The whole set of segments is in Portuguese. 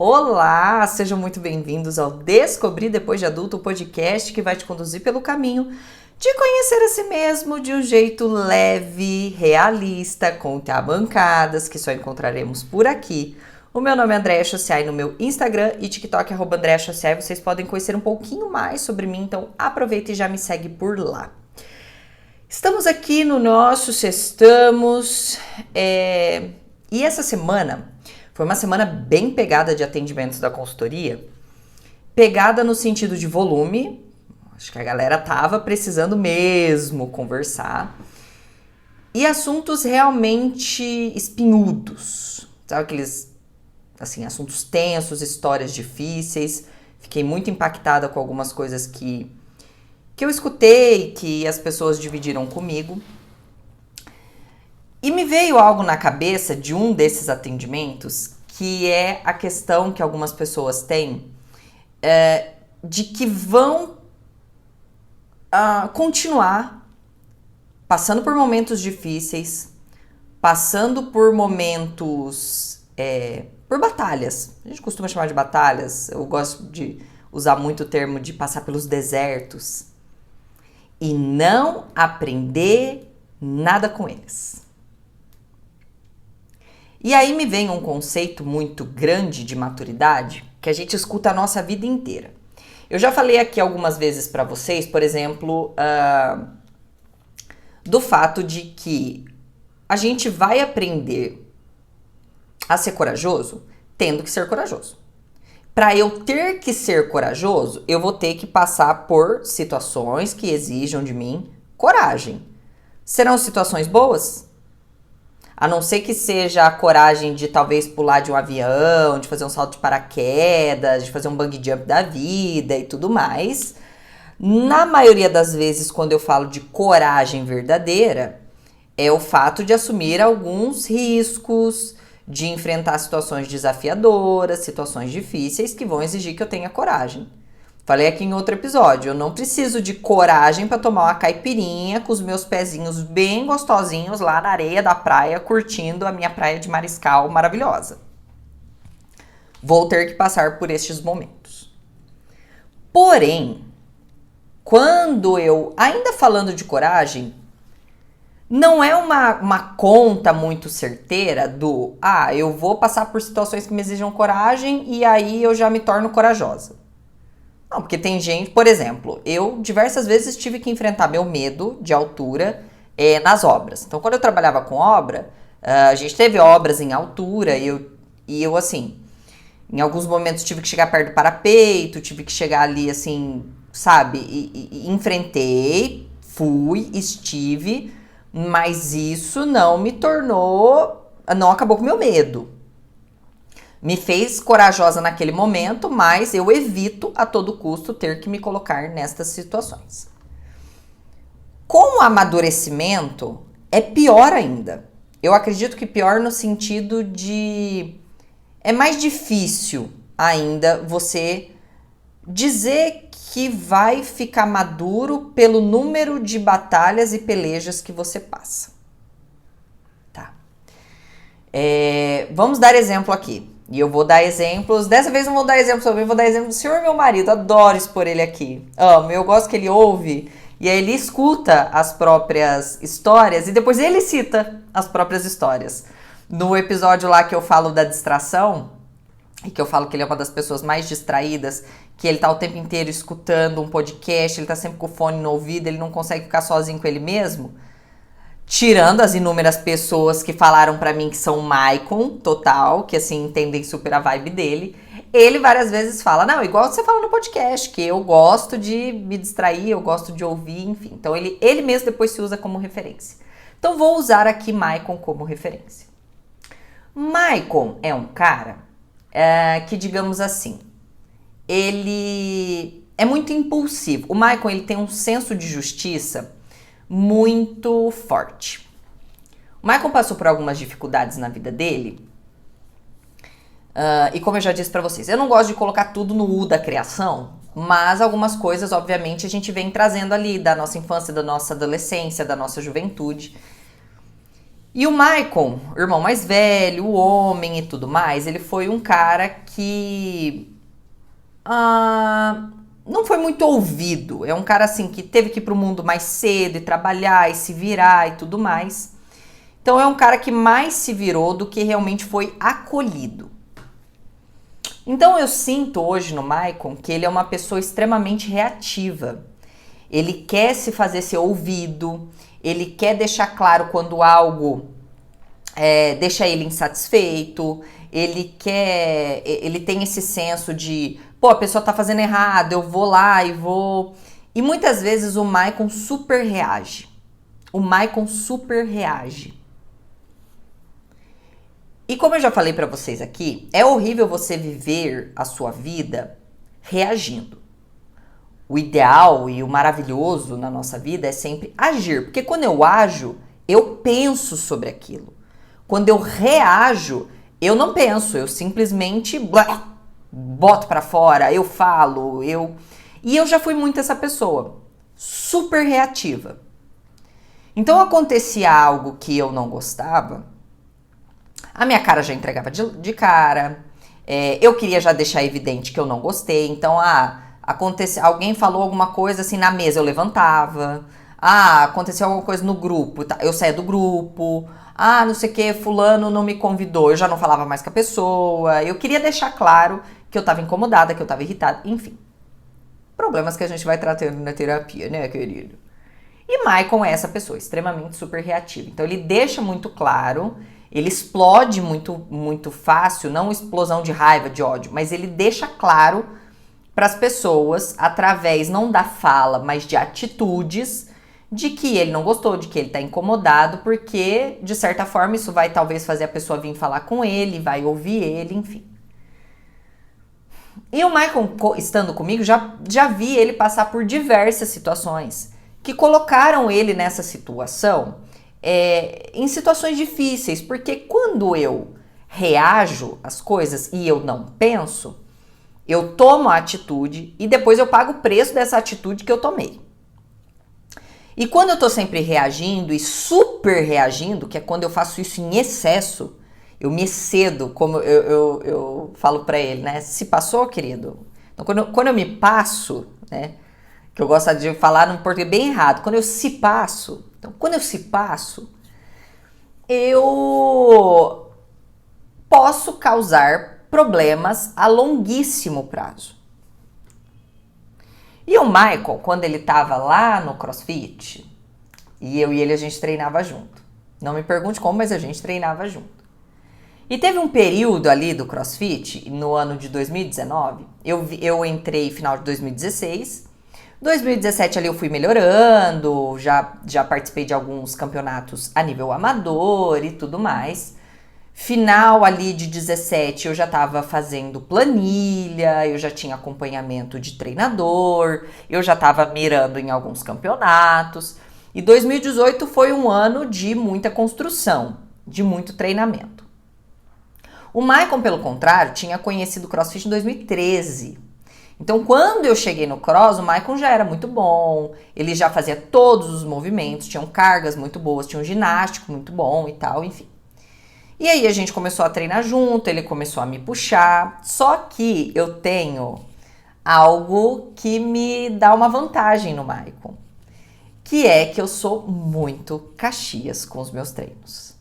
Olá, sejam muito bem-vindos ao Descobrir Depois de Adulto, o podcast que vai te conduzir pelo caminho de conhecer a si mesmo de um jeito leve, realista, com tabancadas que só encontraremos por aqui. O meu nome é Andréa Chociai, no meu Instagram e TikTok, @Andréa Chociai, vocês podem conhecer um pouquinho mais sobre mim, então aproveita e já me segue por lá. Estamos aqui no nosso Sextamos, e essa semana foi uma semana bem pegada de atendimentos da consultoria, pegada no sentido de volume, acho que a galera tava precisando mesmo conversar, e assuntos realmente espinhudos, sabe aqueles, assim, assuntos tensos, histórias difíceis. Fiquei muito impactada com algumas coisas que eu escutei, que as pessoas dividiram comigo. E me veio algo na cabeça de um desses atendimentos, que é a questão que algumas pessoas têm de que vão continuar passando por momentos difíceis, passando por momentos, por batalhas. A gente costuma chamar de batalhas, eu gosto de usar muito o termo de passar pelos desertos e não aprender nada com eles. E aí me vem um conceito muito grande de maturidade que a gente escuta a nossa vida inteira. Eu já falei aqui algumas vezes para vocês, por exemplo, do fato de que a gente vai aprender a ser corajoso tendo que ser corajoso. Para eu ter que ser corajoso, eu vou ter que passar por situações que exijam de mim coragem. Serão situações boas? A não ser que seja a coragem de talvez pular de um avião, de fazer um salto de paraquedas, de fazer um bungee jump da vida e tudo mais. Na maioria das vezes, quando eu falo de coragem verdadeira, é o fato de assumir alguns riscos, de enfrentar situações desafiadoras, situações difíceis que vão exigir que eu tenha coragem. Falei aqui em outro episódio, eu não preciso de coragem para tomar uma caipirinha com os meus pezinhos bem gostosinhos lá na areia da praia, curtindo a minha praia de Mariscal maravilhosa. Vou ter que passar por estes momentos. Porém, quando eu, ainda falando de coragem, não é uma conta muito certeira do, eu vou passar por situações que me exijam coragem e aí eu já me torno corajosa. Não, porque tem gente, por exemplo, eu diversas vezes tive que enfrentar meu medo de altura nas obras. Então, quando eu trabalhava com obra, a gente teve obras em altura e eu, assim, em alguns momentos tive que chegar perto do parapeito, tive que chegar ali, assim, sabe? E enfrentei, fui, estive, mas isso não me tornou, não acabou com o meu medo. Me fez corajosa naquele momento, mas eu evito a todo custo ter que me colocar nestas situações. Com o amadurecimento, é pior ainda. Eu acredito que pior no sentido de... é mais difícil ainda você dizer que vai ficar maduro pelo número de batalhas e pelejas que você passa. Tá. Vamos dar exemplo aqui. E eu vou dar exemplos, dessa vez não vou dar exemplo sobre mim, vou dar exemplo do senhor meu marido, adoro expor ele aqui. Amo, eu gosto que ele ouve, e aí ele escuta as próprias histórias, e depois ele cita as próprias histórias. No episódio lá que eu falo da distração, e que eu falo que ele é uma das pessoas mais distraídas, que ele tá o tempo inteiro escutando um podcast, ele tá sempre com o fone no ouvido, ele não consegue ficar sozinho com ele mesmo, tirando as inúmeras pessoas que falaram pra mim que são o Maicon, total, que assim, entendem super a vibe dele, ele várias vezes fala, não, igual você fala no podcast, que eu gosto de me distrair, eu gosto de ouvir, enfim. Então ele mesmo depois se usa como referência. Então vou usar aqui Maicon como referência. Maicon é um cara que, digamos assim, ele é muito impulsivo. O Maicon, ele tem um senso de justiça muito forte. O Michael passou por algumas dificuldades na vida dele, e como eu já disse pra vocês, eu não gosto de colocar tudo no U da criação, mas algumas coisas, obviamente, a gente vem trazendo ali da nossa infância, da nossa adolescência, da nossa juventude. E o Maicon, o irmão mais velho, o homem e tudo mais, ele foi um cara que não foi muito ouvido. É um cara assim que teve que ir pro mundo mais cedo e trabalhar e se virar e tudo mais. Então é um cara que mais se virou do que realmente foi acolhido. Então eu sinto hoje no Maicon que ele é uma pessoa extremamente reativa. Ele quer se fazer ser ouvido, ele quer deixar claro quando algo deixa ele insatisfeito, ele tem esse senso de, pô, a pessoa tá fazendo errado, eu vou lá e vou... E muitas vezes o Maicon super reage. O Maicon super reage. E como eu já falei pra vocês aqui, é horrível você viver a sua vida reagindo. O ideal e o maravilhoso na nossa vida é sempre agir, porque quando eu ajo, eu penso sobre aquilo. Quando eu reajo, eu não penso, eu simplesmente boto pra fora, eu falo, E eu já fui muito essa pessoa, super reativa. Então acontecia algo que eu não gostava, a minha cara já entregava de cara, eu queria já deixar evidente que eu não gostei, então, alguém falou alguma coisa assim na mesa, eu levantava, aconteceu alguma coisa no grupo, eu saía do grupo, não sei o que, fulano não me convidou, eu já não falava mais com a pessoa, eu queria deixar claro que eu tava incomodada, que eu tava irritada, enfim. Problemas que a gente vai tratando na terapia, né, querido? E Maicon é essa pessoa, extremamente super reativa. Então ele deixa muito claro, ele explode muito, muito fácil, não explosão de raiva, de ódio, mas ele deixa claro para as pessoas, através não da fala, mas de atitudes, de que ele não gostou, de que ele tá incomodado, porque, de certa forma, isso vai talvez fazer a pessoa vir falar com ele, vai ouvir ele, enfim. E o Maicon, estando comigo, já vi ele passar por diversas situações que colocaram ele nessa situação, em situações difíceis, porque quando eu reajo às coisas e eu não penso, eu tomo a atitude e depois eu pago o preço dessa atitude que eu tomei. E quando eu tô sempre reagindo e super reagindo, que é quando eu faço isso em excesso, eu me excedo, como eu falo pra ele, né? Se passou, querido? Então, quando eu me passo, né? Que eu gosto de falar num português bem errado. Quando eu se passo, eu posso causar problemas a longuíssimo prazo. E o Michael, quando ele tava lá no CrossFit, e eu e ele a gente treinava junto. Não me pergunte como, mas a gente treinava junto. E teve um período ali do CrossFit, no ano de 2019, eu entrei final de 2016, 2017 ali eu fui melhorando, já participei de alguns campeonatos a nível amador e tudo mais. Final ali de 17 eu já estava fazendo planilha, eu já tinha acompanhamento de treinador, eu já estava mirando em alguns campeonatos. E 2018 foi um ano de muita construção, de muito treinamento. O Maicon, pelo contrário, tinha conhecido o CrossFit em 2013. Então, quando eu cheguei no Cross, o Maicon já era muito bom, ele já fazia todos os movimentos, tinham cargas muito boas, tinha um ginástico muito bom e tal, enfim. E aí a gente começou a treinar junto, ele começou a me puxar, só que eu tenho algo que me dá uma vantagem no Maicon, que é que eu sou muito Caxias com os meus treinos.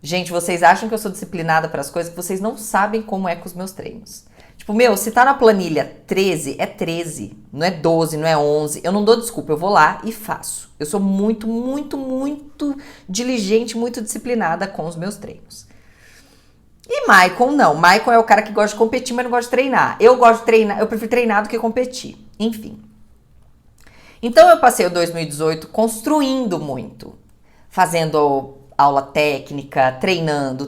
Gente, vocês acham que eu sou disciplinada para as coisas que vocês não sabem como é com os meus treinos. Tipo, se tá na planilha 13, é 13, não é 12, não é 11. Eu não dou desculpa, eu vou lá e faço. Eu sou muito, muito, muito diligente, muito disciplinada com os meus treinos. E Maicon não. Maicon é o cara que gosta de competir, mas não gosta de treinar. Eu gosto de treinar, eu prefiro treinar do que competir. Enfim. Então eu passei o 2018 construindo muito, fazendo aula técnica, treinando,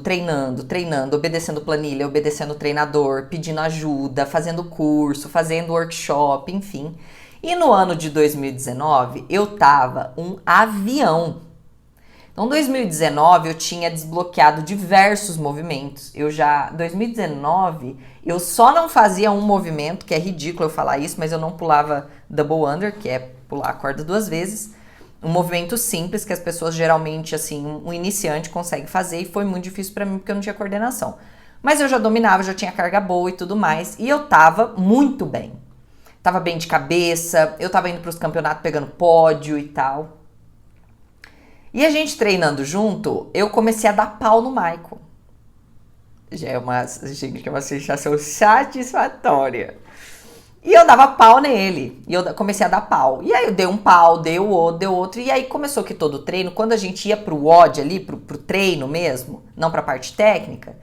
obedecendo planilha, obedecendo treinador, pedindo ajuda, fazendo curso, fazendo workshop, enfim. E no ano de 2019, eu tava um avião. Então, em 2019, eu tinha desbloqueado diversos movimentos. 2019, eu só não fazia um movimento, que é ridículo eu falar isso, mas eu não pulava double under, que é pular a corda 2 vezes. Um movimento simples que as pessoas geralmente, assim, um iniciante consegue fazer, e foi muito difícil pra mim porque eu não tinha coordenação. Mas eu já dominava, já tinha carga boa e tudo mais, e eu tava muito bem. Tava bem de cabeça, eu tava indo pros campeonatos pegando pódio e tal. E a gente treinando junto, eu comecei a dar pau no Michael. Já é uma, gente, é uma sensação satisfatória. E eu dava pau nele. E eu comecei a dar pau. E aí eu dei um pau, dei o outro, dei outro. E aí começou que todo treino, quando a gente ia pro WOD ali, pro treino mesmo, não pra parte técnica,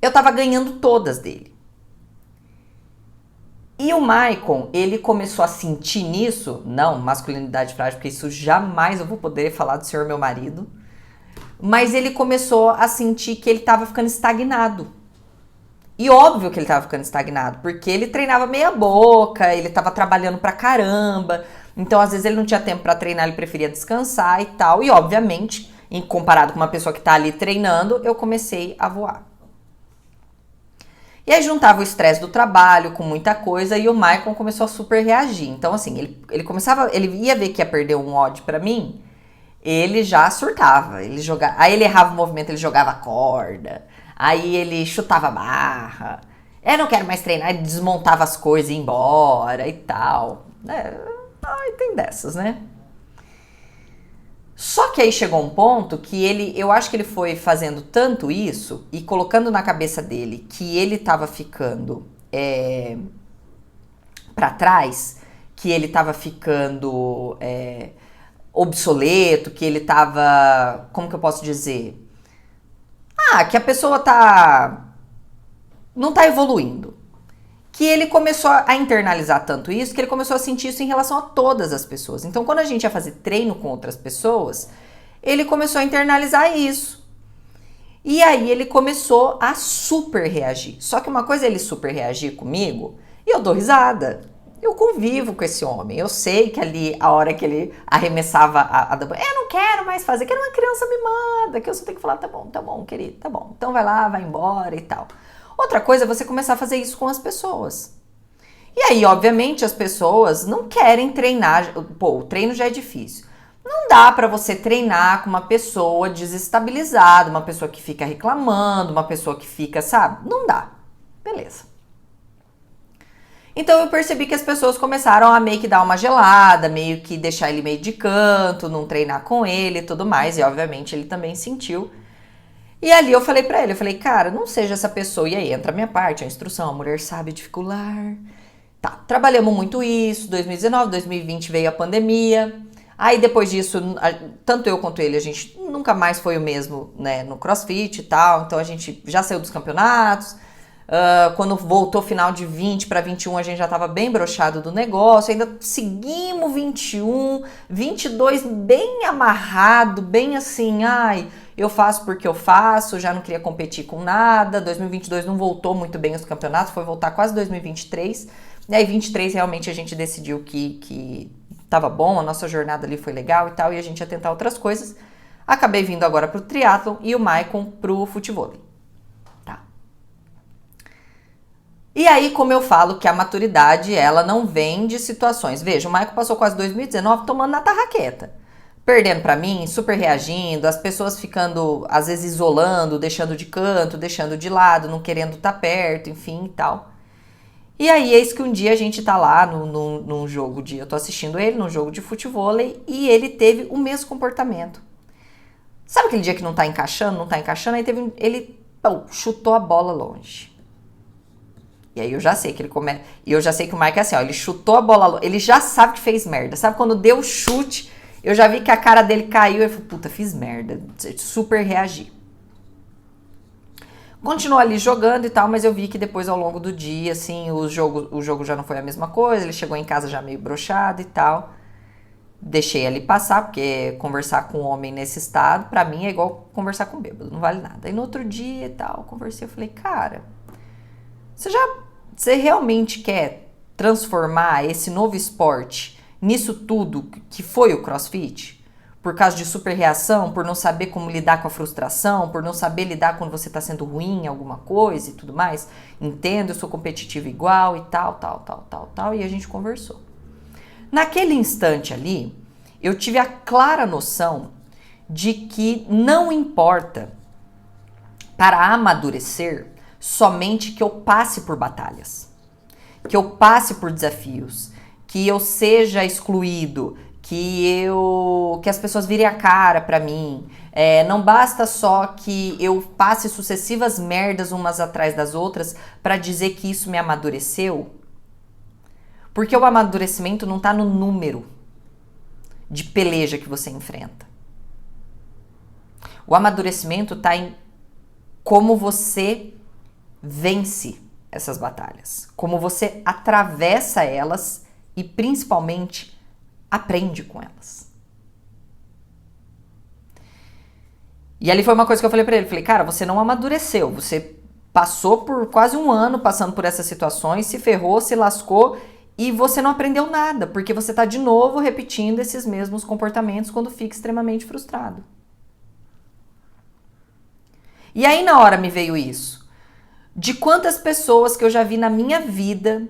eu tava ganhando todas dele. E o Maicon, ele começou a sentir nisso, não, masculinidade frágil, porque isso jamais eu vou poder falar do senhor meu marido, mas ele começou a sentir que ele tava ficando estagnado. E óbvio que ele tava ficando estagnado, porque ele treinava meia boca, ele tava trabalhando pra caramba, então às vezes ele não tinha tempo pra treinar, ele preferia descansar e tal, e obviamente, em comparado com uma pessoa que tá ali treinando, eu comecei a voar. E aí juntava o estresse do trabalho com muita coisa e o Maicon começou a super reagir. Então assim, ele ia ver que ia perder um odd pra mim, ele já surtava, ele jogava, aí ele errava o movimento, ele jogava a corda, aí ele chutava a barra, eu não quero mais treinar, ele desmontava as coisas e ia embora e tal. Tem dessas, né? Só que aí chegou um ponto que eu acho que ele foi fazendo tanto isso e colocando na cabeça dele que ele tava ficando pra trás, que ele tava ficando obsoleto, que ele tava, como que eu posso dizer? Que a pessoa não tá evoluindo. Que ele começou a internalizar tanto isso, que ele começou a sentir isso em relação a todas as pessoas. Então, quando a gente ia fazer treino com outras pessoas, ele começou a internalizar isso. E aí ele começou a super reagir. Só que uma coisa é ele super reagir comigo, e eu dou risada. Eu convivo com esse homem. Eu sei que ali, a hora que ele arremessava eu não quero mais fazer, que era uma criança mimada, que eu só tenho que falar, tá bom, querido, tá bom. Então vai lá, vai embora e tal. Outra coisa é você começar a fazer isso com as pessoas. E aí, obviamente, as pessoas não querem treinar. Pô, o treino já é difícil. Não dá pra você treinar com uma pessoa desestabilizada, uma pessoa que fica reclamando, uma pessoa que fica, sabe? Não dá. Beleza. Então eu percebi que as pessoas começaram a meio que dar uma gelada, meio que deixar ele meio de canto, não treinar com ele e tudo mais. E obviamente ele também sentiu. E ali eu falei pra ele, eu falei, cara, não seja essa pessoa. E aí entra a minha parte, a instrução, a mulher sabe dificular. Tá, trabalhamos muito isso, 2019, 2020 veio a pandemia. Aí depois disso, tanto eu quanto ele, a gente nunca mais foi o mesmo, né, no CrossFit e tal. Então a gente já saiu dos campeonatos. Quando voltou final de 20 para 21, a gente já tava bem broxado do negócio. Ainda seguimos 21, 22 bem amarrado, bem assim, eu faço porque eu faço, já não queria competir com nada. 2022 não voltou muito bem os campeonatos, foi voltar quase 2023. E aí 23 realmente a gente decidiu que tava bom, a nossa jornada ali foi legal e tal, e a gente ia tentar outras coisas. Acabei vindo agora pro triatlon e o Maicon pro futevôlei. Tá. E aí, como eu falo que a maturidade, ela não vem de situações. Veja, o Maicon passou quase 2019 tomando na tarraqueta. Perdendo pra mim, super reagindo, as pessoas ficando, às vezes, isolando, deixando de canto, deixando de lado, não querendo estar perto, enfim e tal. E aí, eis que um dia a gente tá lá num jogo eu tô assistindo ele num jogo de futevôlei e ele teve o mesmo comportamento. Sabe aquele dia que não tá encaixando, aí ele chutou a bola longe. E aí eu já sei que E eu já sei que o Mike é assim, ó, ele chutou a bola longe, ele já sabe que fez merda. Sabe quando deu o chute, eu já vi que a cara dele caiu e ele falou, puta, fiz merda, super reagi. Continuou ali jogando e tal, mas eu vi que depois ao longo do dia, assim, o jogo já não foi a mesma coisa, ele chegou em casa já meio broxado e tal. Deixei ele passar, porque conversar com um homem nesse estado, pra mim é igual conversar com um bêbado, não vale nada. Aí no outro dia e tal, conversei, eu falei, cara, você realmente quer transformar esse novo esporte nisso tudo que foi o CrossFit? Por causa de super reação, por não saber como lidar com a frustração, por não saber lidar quando você tá sendo ruim em alguma coisa e tudo mais. Entendo, eu sou competitiva igual e tal, e a gente conversou. Naquele instante ali, eu tive a clara noção de que não importa para amadurecer somente que eu passe por batalhas, que eu passe por desafios, que eu seja excluído, que as pessoas virem a cara pra mim. Não basta só que eu passe sucessivas merdas umas atrás das outras pra dizer que isso me amadureceu, porque o amadurecimento não tá no número de peleja que você enfrenta. O amadurecimento tá em como você vence essas batalhas, como você atravessa elas e principalmente aprende com elas. E ali foi uma coisa que eu falei pra ele, falei, cara, você não amadureceu, você passou por quase um ano passando por essas situações, se ferrou, se lascou e você não aprendeu nada, porque você tá de novo repetindo esses mesmos comportamentos quando fica extremamente frustrado. E aí na hora me veio isso, de quantas pessoas que eu já vi na minha vida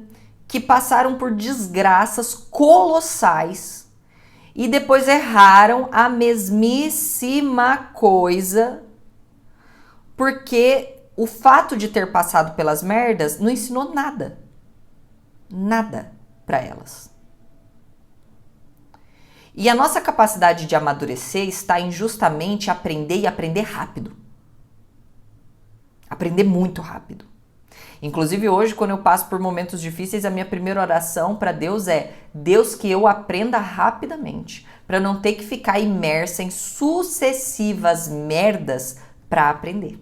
que passaram por desgraças colossais e depois erraram a mesmíssima coisa, porque o fato de ter passado pelas merdas não ensinou nada. Nada para elas. E a nossa capacidade de amadurecer está em justamente aprender e aprender rápido. Aprender muito rápido. Inclusive hoje, quando eu passo por momentos difíceis, a minha primeira oração para Deus é: Deus, que eu aprenda rapidamente, para não ter que ficar imersa em sucessivas merdas para aprender.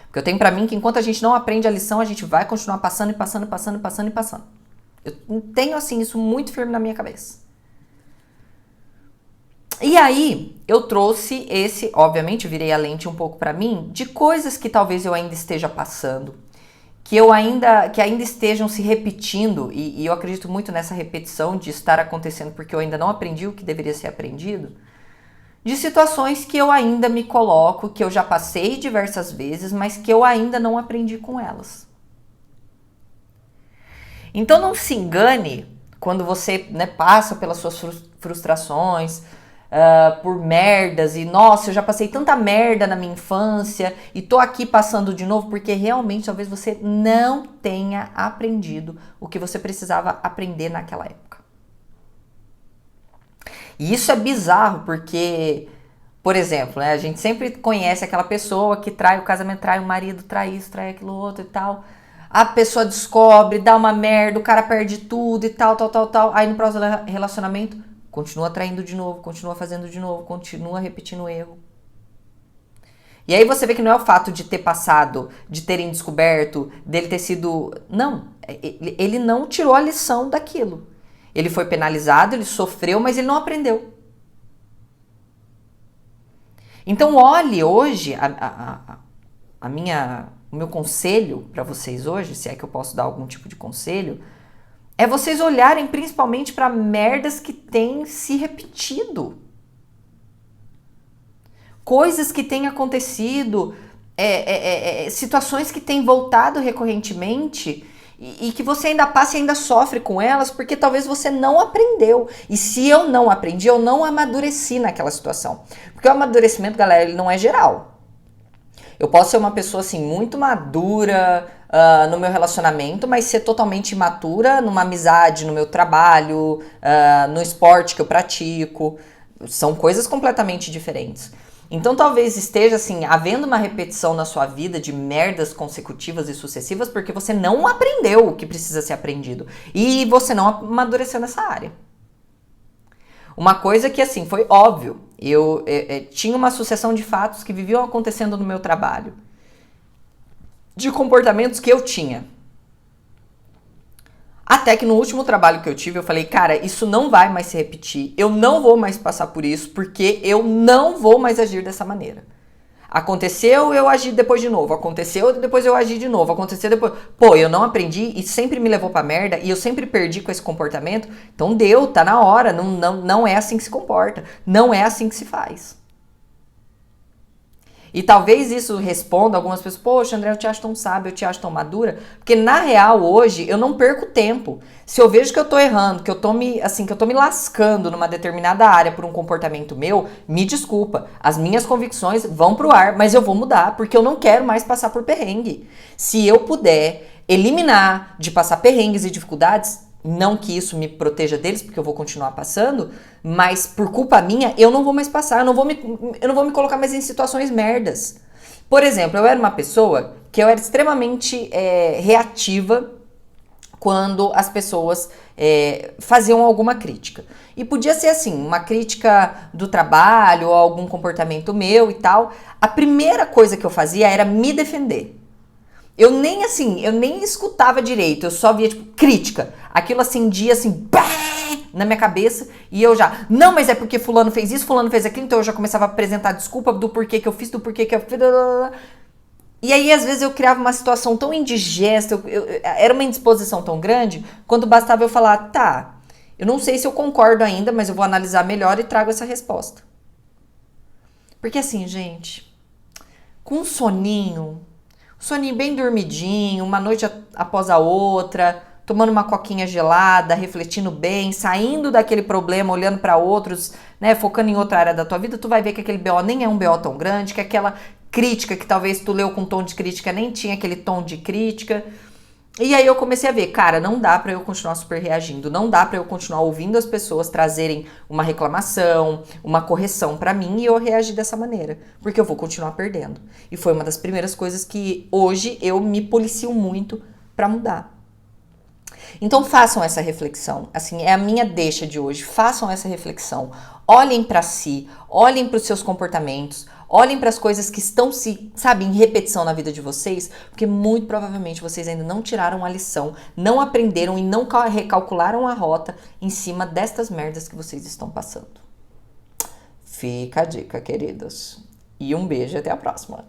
Porque eu tenho para mim que enquanto a gente não aprende a lição, a gente vai continuar passando e passando, passando, passando e passando. Eu tenho assim isso muito firme na minha cabeça. E aí, eu trouxe esse, obviamente, virei a lente um pouco para mim, de coisas que talvez eu ainda esteja passando, que ainda estejam se repetindo, e eu acredito muito nessa repetição de estar acontecendo porque eu ainda não aprendi o que deveria ser aprendido, de situações que eu ainda me coloco, que eu já passei diversas vezes, mas que eu ainda não aprendi com elas. Então não se engane quando você, passa pelas suas frustrações, por merdas e nossa, eu já passei tanta merda na minha infância e tô aqui passando de novo porque realmente talvez você não tenha aprendido o que você precisava aprender naquela época. E isso é bizarro porque, por exemplo, a gente sempre conhece aquela pessoa que trai o casamento, trai o marido, trai isso, trai aquilo outro e tal. A pessoa descobre, dá uma merda, o cara perde tudo e tal. Aí no próximo relacionamento continua traindo de novo, continua fazendo de novo, continua repetindo o erro. E aí você vê que não é o fato de ter passado, de terem descoberto, dele ter sido... Não, ele não tirou a lição daquilo. Ele foi penalizado, ele sofreu, mas ele não aprendeu. Então olhe hoje, o meu conselho para vocês hoje, se é que eu posso dar algum tipo de conselho, é vocês olharem principalmente para merdas que têm se repetido. Coisas que têm acontecido, situações que têm voltado recorrentemente e que você ainda passa e ainda sofre com elas porque talvez você não aprendeu. E se eu não aprendi, eu não amadureci naquela situação. Porque o amadurecimento, galera, ele não é geral. Eu posso ser uma pessoa assim muito madura no meu relacionamento, mas ser totalmente imatura numa amizade, no meu trabalho, no esporte que eu pratico. São coisas completamente diferentes. Então talvez esteja assim, havendo uma repetição na sua vida de merdas consecutivas e sucessivas porque você não aprendeu o que precisa ser aprendido. E você não amadureceu nessa área. Uma coisa que assim, foi óbvio. Eu tinha uma sucessão de fatos que viviam acontecendo no meu trabalho. De comportamentos que eu tinha. Até que no último trabalho que eu tive, eu falei, cara, isso não vai mais se repetir. Eu não vou mais passar por isso, porque eu não vou mais agir dessa maneira. Aconteceu, eu agi depois de novo. Aconteceu, depois eu agi de novo. Aconteceu depois... Pô, eu não aprendi e sempre me levou pra merda e eu sempre perdi com esse comportamento. Então deu, tá na hora. Não é assim que se comporta. Não é assim que se faz. E talvez isso responda algumas pessoas, poxa, André, eu te acho tão sábia, eu te acho tão madura, porque na real hoje eu não perco tempo. Se eu vejo que eu tô errando, que eu tô me lascando numa determinada área por um comportamento meu, me desculpa, as minhas convicções vão pro ar, mas eu vou mudar, porque eu não quero mais passar por perrengue. Se eu puder eliminar de passar perrengues e dificuldades, não que isso me proteja deles, porque eu vou continuar passando, mas por culpa minha, eu não vou mais passar, eu não vou me colocar mais em situações merdas. Por exemplo, eu era uma pessoa que eu era extremamente reativa quando as pessoas faziam alguma crítica. E podia ser assim, uma crítica do trabalho ou algum comportamento meu e tal. A primeira coisa que eu fazia era me defender. Eu nem escutava direito, eu só via, tipo, crítica. Aquilo acendia, assim, bah! Na minha cabeça, e eu já, não, mas é porque fulano fez isso, fulano fez aquilo, então eu já começava a apresentar desculpa do porquê que eu fiz, do porquê que eu fiz. E aí, às vezes, eu criava uma situação tão indigesta, era uma indisposição tão grande, quando bastava eu falar, tá, eu não sei se eu concordo ainda, mas eu vou analisar melhor e trago essa resposta. Porque assim, gente, com um soninho bem dormidinho, uma noite após a outra, tomando uma coquinha gelada, refletindo bem, saindo daquele problema, olhando para outros, né, focando em outra área da tua vida, tu vai ver que aquele BO nem é um BO tão grande, que aquela crítica que talvez tu leu com tom de crítica nem tinha aquele tom de crítica. E aí eu comecei a ver, cara, não dá pra eu continuar super reagindo, não dá pra eu continuar ouvindo as pessoas trazerem uma reclamação, uma correção pra mim e eu reagir dessa maneira, porque eu vou continuar perdendo. E foi uma das primeiras coisas que hoje eu me policio muito pra mudar. Então façam essa reflexão, assim, é a minha deixa de hoje, façam essa reflexão, olhem pra si, olhem para os seus comportamentos, olhem para as coisas que estão em repetição na vida de vocês, porque muito provavelmente vocês ainda não tiraram a lição, não aprenderam e não recalcularam a rota em cima destas merdas que vocês estão passando. Fica a dica, queridos. E um beijo e até a próxima.